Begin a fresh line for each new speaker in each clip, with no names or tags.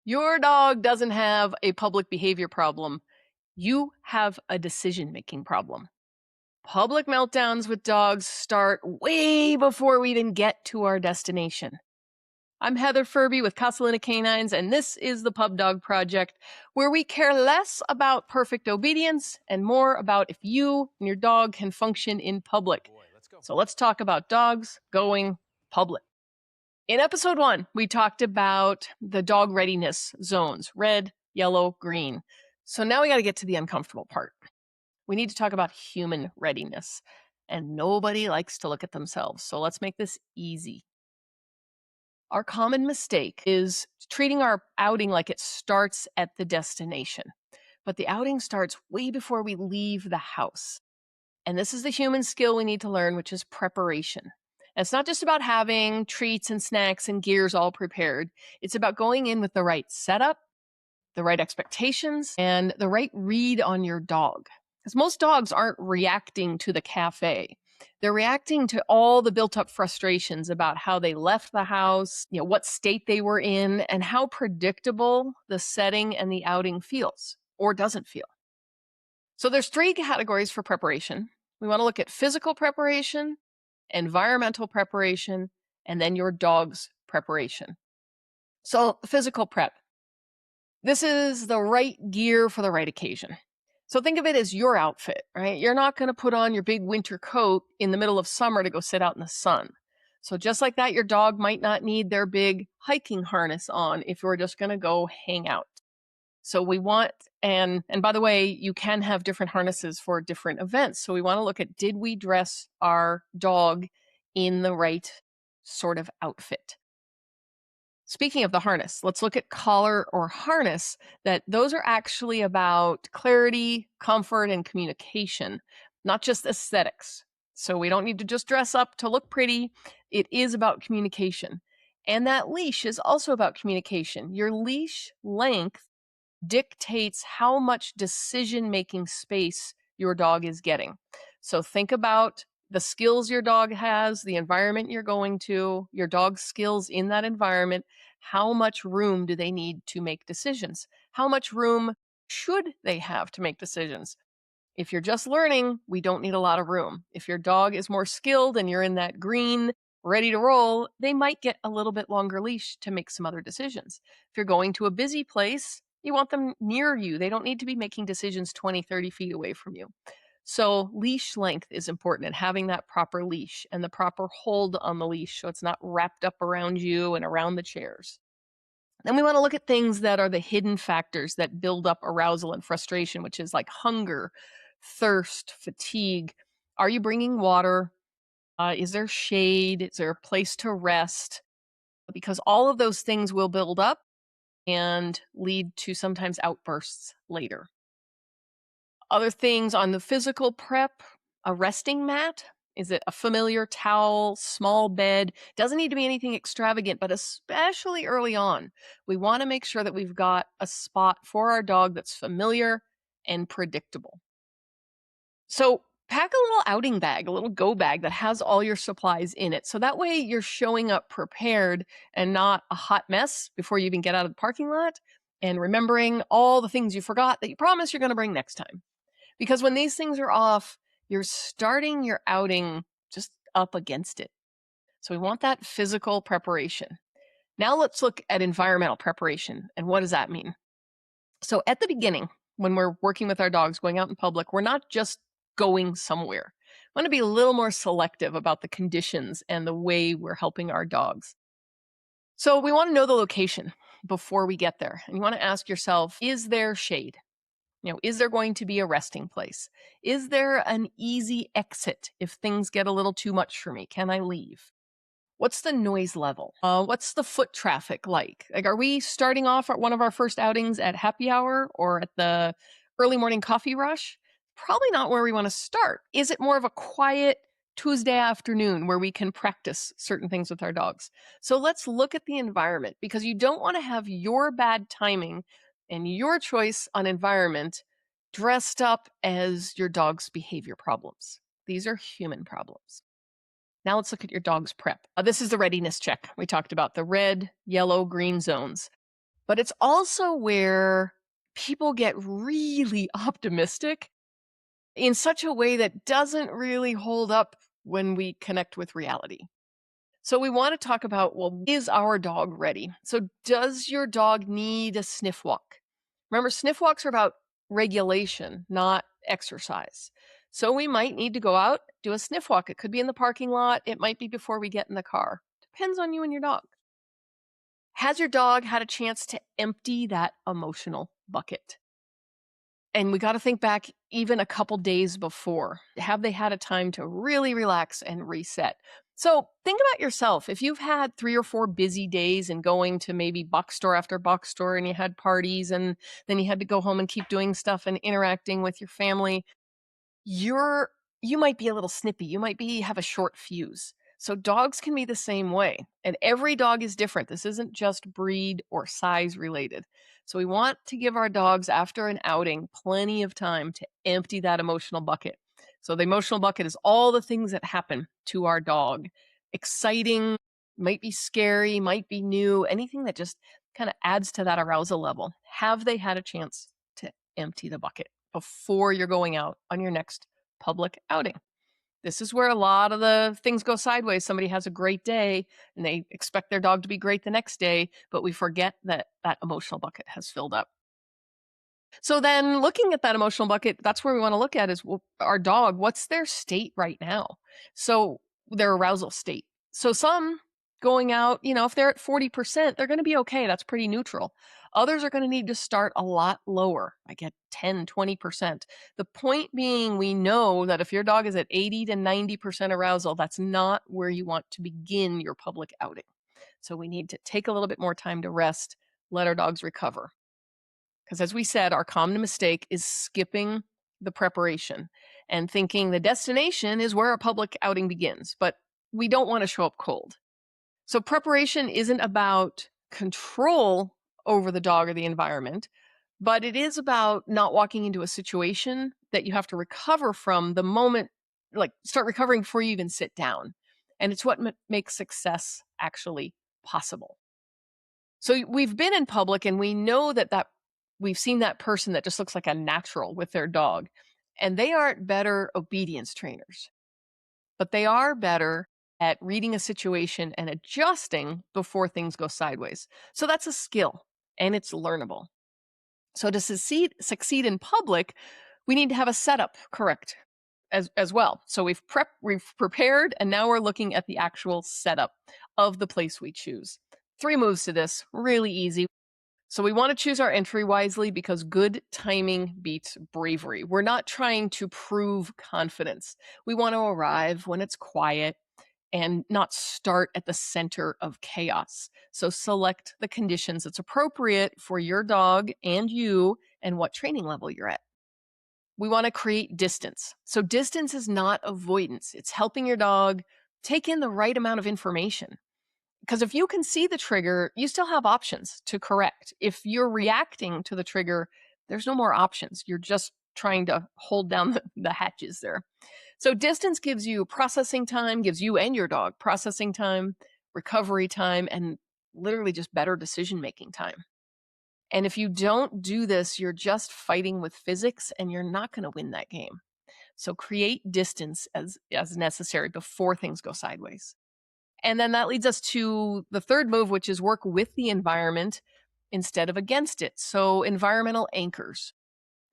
Your dog doesn't have a public behavior problem. You have a decision-making problem. Public meltdowns with dogs start way before we even get to our destination. I'm Heather Furby with Casalina Canines, and this is the Pub Dog Project, where we care less about perfect obedience and more about if you and your dog can function in public. So let's talk about dogs going public. In episode 1, we talked about the dog readiness zones, red, yellow, green. So now we got to get to the uncomfortable part. We need to talk about human readiness. And nobody likes to look at themselves. So let's make this easy. Our common mistake is treating our outing like it starts at the destination. But the outing starts way before we leave the house. And this is the human skill we need to learn, which is preparation. And it's not just about having treats and snacks and gears all prepared. It's about going in with the right setup, the right expectations, and the right read on your dog. Because most dogs aren't reacting to the cafe. They're reacting to all the built up frustrations about how they left the house, what state they were in, and how predictable the setting and the outing feels or doesn't feel. So there's 3 categories for preparation. We want to look at physical preparation, environmental preparation, and then your dog's preparation. So physical prep. This is the right gear for the right occasion. So think of it as your outfit, right? You're not going to put on your big winter coat in the middle of summer to go sit out in the sun. So just like that, your dog might not need their big hiking harness on if you're just going to go hang out. So we want, and by the way, you can have different harnesses for different events. So we want to look at, did we dress our dog in the right sort of outfit? Speaking of the harness, let's look at collar or harness. Those are actually about clarity, comfort, and communication, not just aesthetics. So we don't need to just dress up to look pretty. It is about communication. And that leash is also about communication. Your leash length dictates how much decision-making space your dog is getting. So think about the skills your dog has, the environment you're going to, your dog's skills in that environment. How much room do they need to make decisions? How much room should they have to make decisions? If you're just learning, we don't need a lot of room. If your dog is more skilled and you're in that green, ready to roll, they might get a little bit longer leash to make some other decisions. If you're going to a busy place, you want them near you. They don't need to be making decisions 20, 30 feet away from you. So leash length is important, and having that proper leash and the proper hold on the leash so it's not wrapped up around you and around the chairs. Then we want to look at things that are the hidden factors that build up arousal and frustration, which is like hunger, thirst, fatigue. Are you bringing water? Is there shade? Is there a place to rest? Because all of those things will build up and lead to sometimes outbursts later. Other things on the physical prep, a resting mat. Is it a familiar towel, small bed? Doesn't need to be anything extravagant, but especially early on, we want to make sure that we've got a spot for our dog that's familiar and predictable. So pack a little outing bag, a little go bag that has all your supplies in it. So that way you're showing up prepared and not a hot mess before you even get out of the parking lot, and remembering all the things you forgot that you promised you're going to bring next time. Because when these things are off, you're starting your outing just up against it. So we want that physical preparation. Now let's look at environmental preparation. And what does that mean? So at the beginning, when we're working with our dogs, going out in public, we're not just going somewhere. We want to be a little more selective about the conditions and the way we're helping our dogs. So we want to know the location before we get there. And you want to ask yourself, is there shade? Is there going to be a resting place? Is there an easy exit if things get a little too much for me? Can I leave? What's the noise level? What's the foot traffic like? Are we starting off at one of our first outings at happy hour or at the early morning coffee rush? Probably not where we want to start. Is it more of a quiet Tuesday afternoon where we can practice certain things with our dogs? So let's look at the environment, because you don't want to have your bad timing and your choice on environment dressed up as your dog's behavior problems. These are human problems. Now let's look at your dog's prep. This is the readiness check. We talked about the red, yellow, green zones. But it's also where people get really optimistic in such a way that doesn't really hold up when we connect with reality. So we want to talk about, well, is our dog ready? So does your dog need a sniff walk? Remember, sniff walks are about regulation, not exercise. So we might need to go out, do a sniff walk. It could be in the parking lot. It might be before we get in the car. Depends on you and your dog. Has your dog had a chance to empty that emotional bucket? And we got to think back even a couple days before. Have they had a time to really relax and reset? So think about yourself. If you've had 3 or 4 busy days and going to maybe box store after box store and you had parties and then you had to go home and keep doing stuff and interacting with your family, you're you might be a little snippy. You might be have a short fuse. So dogs can be the same way. And every dog is different. This isn't just breed or size related. So we want to give our dogs after an outing plenty of time to empty that emotional bucket. So the emotional bucket is all the things that happen to our dog. Exciting, might be scary, might be new, anything that just kind of adds to that arousal level. Have they had a chance to empty the bucket before you're going out on your next public outing? This is where a lot of the things go sideways. Somebody has a great day and they expect their dog to be great the next day, but we forget that that emotional bucket has filled up. So then looking at that emotional bucket, that's where we want to look at is, well, our dog, what's their state right now? So their arousal state. So some going out, if they're at 40%, they're going to be okay. That's pretty neutral. Others are going to need to start a lot lower, like at 10, 20%. The point being, we know that if your dog is at 80 to 90% arousal, that's not where you want to begin your public outing. So we need to take a little bit more time to rest, let our dogs recover. Because as we said, our common mistake is skipping the preparation and thinking the destination is where a public outing begins, but we don't want to show up cold. So preparation isn't about control over the dog or the environment, but it is about not walking into a situation that you have to recover from the moment, like start recovering before you even sit down. And it's what makes success actually possible. So we've been in public and we know that we've seen that person that just looks like a natural with their dog, and they aren't better obedience trainers, but they are better at reading a situation and adjusting before things go sideways. So that's a skill and it's learnable. So to succeed in public, we need to have a setup correct as well. So we've prepared, and now we're looking at the actual setup of the place we choose. 3 moves to this, really easy. So we want to choose our entry wisely because good timing beats bravery. We're not trying to prove confidence. We want to arrive when it's quiet and not start at the center of chaos. So select the conditions that's appropriate for your dog and you and what training level you're at. We want to create distance. So distance is not avoidance. It's helping your dog take in the right amount of information. Because if you can see the trigger, you still have options to correct. If you're reacting to the trigger, there's no more options. You're just trying to hold down the hatches there. So distance gives you processing time, gives you and your dog processing time, recovery time, and literally just better decision-making time. And if you don't do this, you're just fighting with physics and you're not going to win that game. So create distance as necessary before things go sideways. And then that leads us to the third move, which is work with the environment instead of against it. So environmental anchors.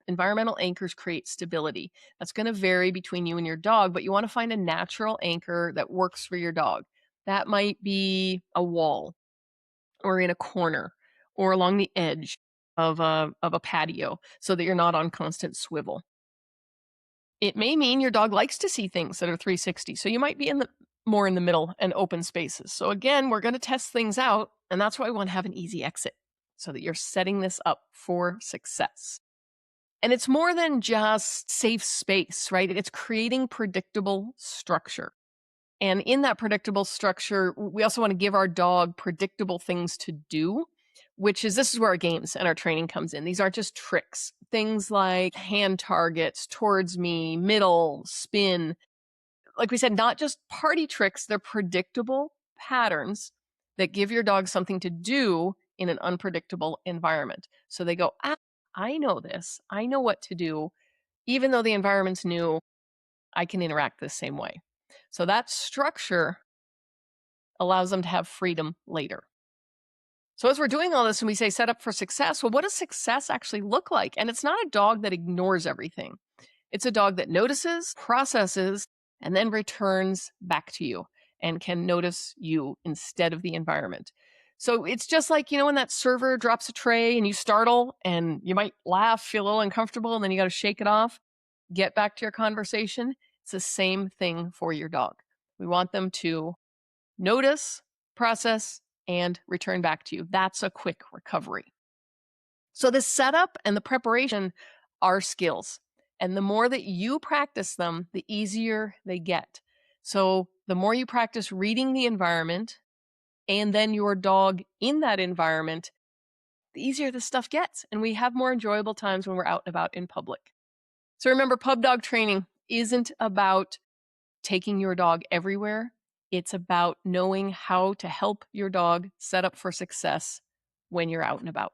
Environmental anchors create stability. That's going to vary between you and your dog, but you want to find a natural anchor that works for your dog. That might be a wall or in a corner or along the edge of a patio so that you're not on constant swivel. It may mean your dog likes to see things that are 360, so you might be more in the middle and open spaces. So again, we're going to test things out, and that's why we want to have an easy exit so that you're setting this up for success. And it's more than just safe space, right? It's creating predictable structure. And in that predictable structure, we also want to give our dog predictable things to do, this is where our games and our training comes in. These aren't just tricks. Things like hand targets, towards me, middle, spin. Like we said, not just party tricks, they're predictable patterns that give your dog something to do in an unpredictable environment. So they go, I know this. I know what to do. Even though the environment's new, I can interact the same way. So that structure allows them to have freedom later. So as we're doing all this and we say set up for success, well, what does success actually look like? And it's not a dog that ignores everything. It's a dog that notices, processes, and then returns back to you and can notice you instead of the environment. So it's just like, when that server drops a tray and you startle and you might laugh, feel a little uncomfortable, and then you got to shake it off, get back to your conversation. It's the same thing for your dog. We want them to notice, process, and return back to you. That's a quick recovery. So the setup and the preparation are skills. And the more that you practice them, the easier they get. So the more you practice reading the environment and then your dog in that environment, the easier this stuff gets. And we have more enjoyable times when we're out and about in public. So remember, pub dog training isn't about taking your dog everywhere. It's about knowing how to help your dog set up for success when you're out and about.